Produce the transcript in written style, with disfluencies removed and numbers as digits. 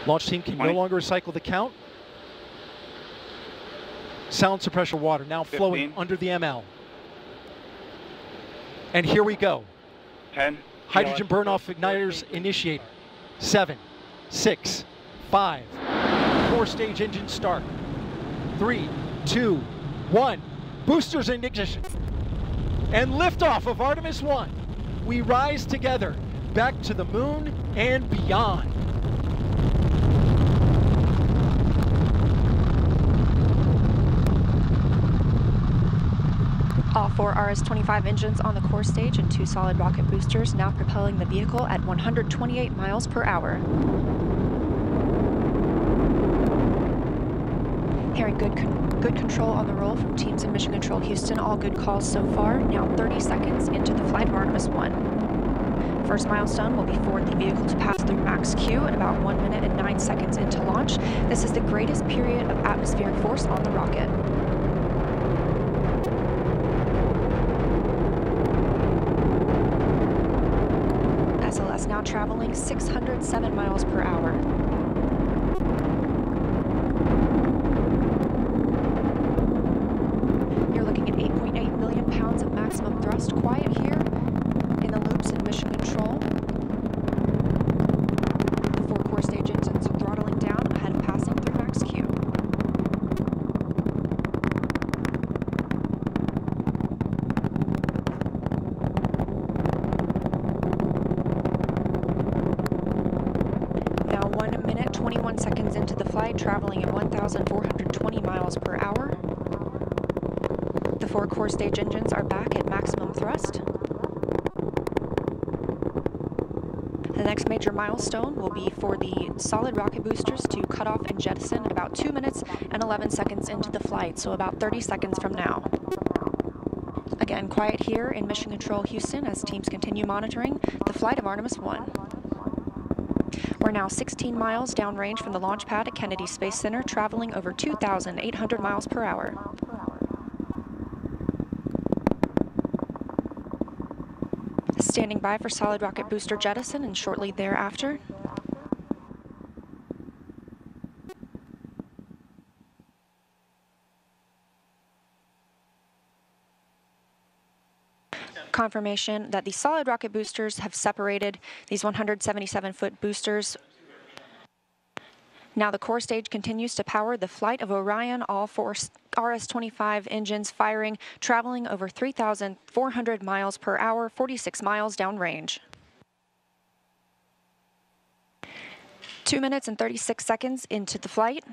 Launch team can no longer recycle the count. Sound suppressor water now flowing 15. under the ML. And here we go. 10. Hydrogen burn-off igniters initiate. 7, 6, 5. Core stage engine start. 3, 2, 1. Boosters in ignition. And liftoff of Artemis 1. We rise together back to the moon and beyond. All 4 RS-25 engines on the core stage and 2 solid rocket boosters now propelling the vehicle at 128 miles per hour. Hearing good control on the roll from teams in Mission Control Houston. All good calls so far. Now 30 seconds into the flight of Artemis 1. First milestone will be for the vehicle to pass through max Q at about 1 minute and 9 seconds into launch. This is the greatest period of atmospheric force on the rocket. SLS now traveling 607 miles per hour. You're looking at 8.8 million pounds of maximum thrust. Quiet here in the loops in Mission Control. The 4 core stage engines throttling down ahead of passing through max Q. Now 1 minute, 21 seconds into the flight, traveling at 1,420 miles per hour. The 4 core stage engines are back at maximum thrust. The next major milestone will be for the solid rocket boosters to cut off and jettison at about 2 minutes and 11 seconds into the flight, so about 30 seconds from now. Again, quiet here in Mission Control Houston as teams continue monitoring the flight of Artemis 1. We're now 16 miles downrange from the launch pad at Kennedy Space Center, traveling over 2,800 miles per hour. Standing by for solid rocket booster jettison and shortly thereafter. Confirmation that the solid rocket boosters have separated these 177-foot boosters. Now the core stage continues to power the flight of Orion, all 4 RS-25 engines firing, traveling over 3,400 miles per hour, 46 miles downrange. 2 minutes and 36 seconds into the flight.